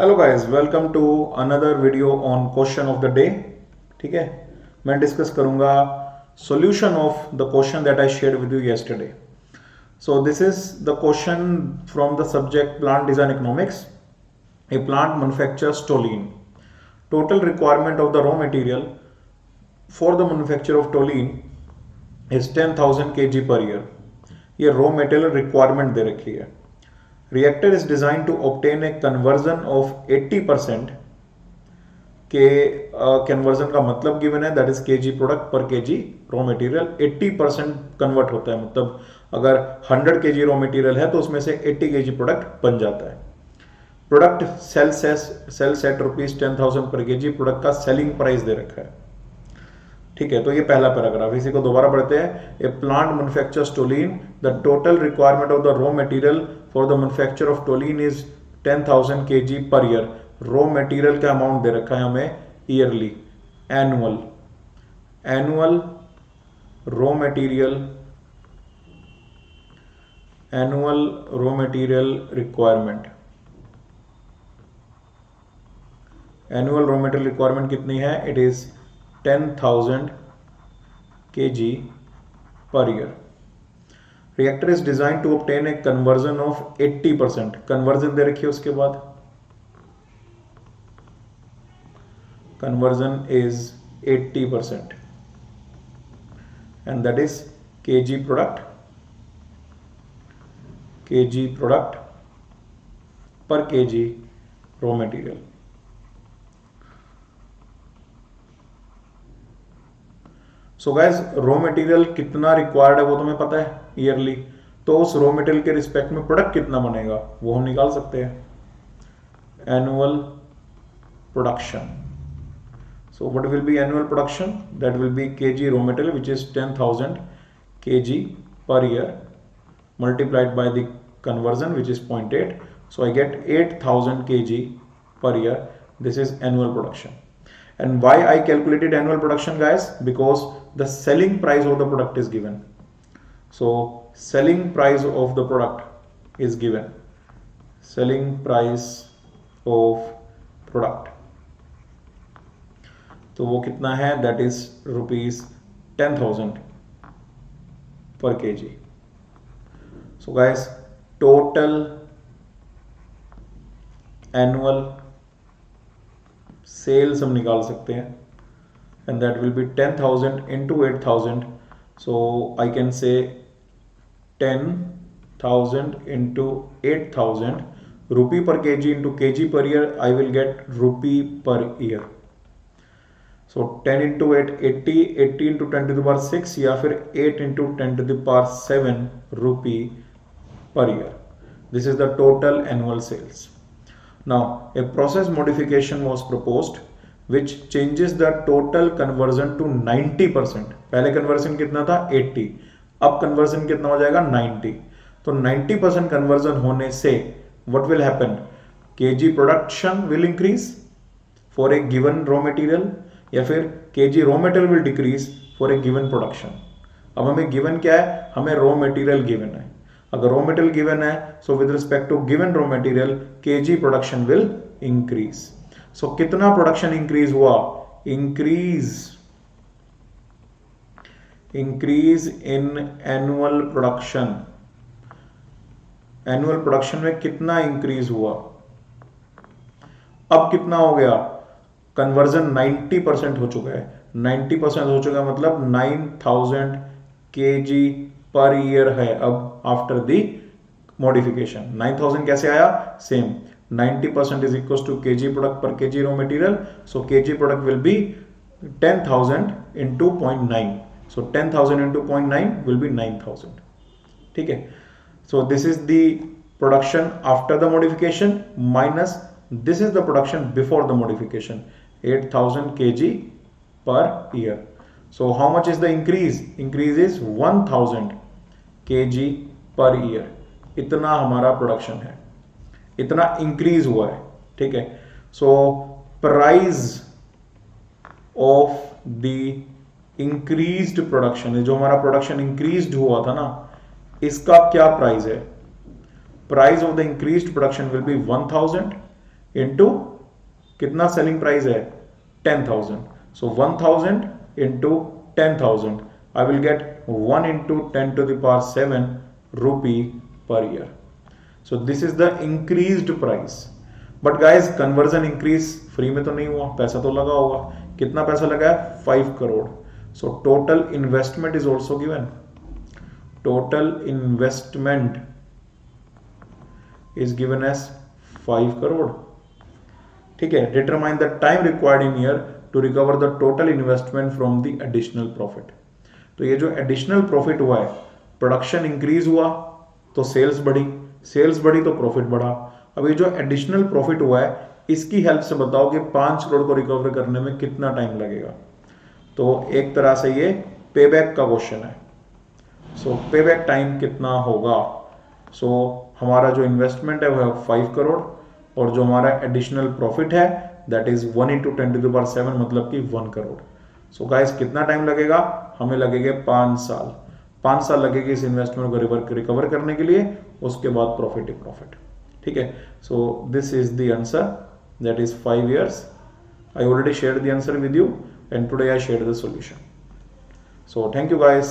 Hello guys, welcome to another video on question of the day. ठीक है, मैं discuss करूंगा solution of the question that I shared with you yesterday. So this is the question from the subject plant design economics. A plant manufactures toluene. Total requirement of the raw material for the manufacture of toluene is 10,000 kg per year. ये raw material requirement दे रखी है। Reactor is design to obtain a conversion of 80% के conversion का मतलब given है, that is KG product per kg raw material. 80% convert होता है, मतलब अगर 100 केजी रॉ मटेरियल है तो उसमें से 80 केजी प्रोडक्ट बन जाता है। प्रोडक्ट सेल सेट ₹10,000 पर केजी। प्रोडक्ट का सेलिंग प्राइस दे रखा है। ठीक है, तो ये पहला पैराग्राफ, इसी को दोबारा पढ़ते हैं। A plant manufactures toluene. The total requirement of the raw material for the manufacture of toluene is 10,000 kg per year. Raw material का अमाउंट दे रखा है हमें yearly, annual raw material requirement. Annual raw material requirement कितनी है? It is 10,000 kg per year. Reactor is design to obtain a conversion of 80%। Conversion दे रखी है, उसके बाद conversion is 80% and that is KG product per kg raw material. So guys, raw material कितना required है वो तुम्हें पता है ईयरली, तो उस रॉ मटेरियल के रिस्पेक्ट में प्रोडक्ट कितना बनेगा वो हम निकाल सकते हैं। Annual production. So what will be annual production? That will be KG raw material which is 10,000 kg per year multiplied by the conversion which is 0.8. So I get 8,000 kg per year. This is annual production. And why I calculated annual production, guys? Because the selling price of the product is given. So selling price of the product is given. Selling price of product. तो वो कितना है? That is ₹10,000 per kg. So guys, total annual sales हम निकाल सकते हैं and that will be 10,000 into 8,000. So I can say 10,000 into 8,000 rupee per kg into kg per year. I will get rupee per year. So 10 into 8 80, 80 into 10 to the power 6 या फिर 8 into 10 to the power 7 rupee per year. This is the total annual sales. Now a process modification was proposed which changes the total conversion to 90%. पहले conversion कितना था? 80. अब conversion कितना हो जाएगा? 90. तो 90% conversion होने से what will happen? kg production will increase for a given raw material या फिर kg raw material will decrease for a given production. अब हमें given क्या है? हमें raw material given है। अगर रॉ मटेरियल गिवन है, so with respect to given raw material kg production will increase. So कितना प्रोडक्शन इंक्रीज हुआ? Increase in annual production. Annual production में कितना इंक्रीज हुआ? अब कितना हो गया? कन्वर्जन 90% हो चुका है। 90% हो चुका है मतलब 9,000 kg पर ईयर है अब आफ्टर द मॉडिफिकेशन। 9,000 कैसे आया? Same 90% is equal to kg product per kg raw material. So kg product will be 10,000 into 0.9. So 10,000 into 0.9 will be 9,000. ठीक है, so this is the production after the modification minus this is the production before the modification, 8,000 kg per year. So how much is the increase? Increase is 1,000 kg per year. इतना हमारा production है, इतना increase हुआ है। ठीक है, so price of the increased production, जो हमारा प्रोडक्शन इंक्रीज्ड हुआ था ना, इसका क्या प्राइस है? Price of the increased production will be 1,000 into कितना सेलिंग प्राइस है 10,000. सो 1,000 into 10,000 I will get 1 into 10 to the power 7 rupee per year. So this is the increased price. But guys, conversion increase free में तो नहीं हुआ, पैसा तो लगा होगा. कितना पैसा लगा है 5 crore. So total investment is also given. Total investment is given as 5 crore. ठीक है. Determine the time required in year to recover the total investment from the additional profit. तो ये जो एडिशनल प्रॉफिट हुआ है, प्रोडक्शन इंक्रीज हुआ तो सेल्स बढ़ी, सेल्स बढ़ी तो प्रॉफिट बढ़ा. अब ये जो एडिशनल प्रॉफिट हुआ है, इसकी हेल्प से बताओ कि 5 करोड़ को रिकवर करने में कितना टाइम लगेगा. तो एक तरह से ये पेबैक का क्वेश्चन है. सो पेबैक टाइम कितना होगा. सो हमारा जो इन्वेस्टमेंट है वो है 5 करोड़ और जो हमारा एडिशनल प्रॉफिट है that is 1 into 10 to the power 7 मतलब कि 1 करोड़. सो गाइस कितना टाइम लगेगा, हमें लगेगा 5 साल. 5 साल लगेगी इस इन्वेस्टमेंट को रिकवर करने के लिए, उसके बाद प्रॉफिट ही प्रॉफिट. ठीक है. So this is the answer, that is 5 years. I already shared the answer with you and today I shared the solution. So thank you guys.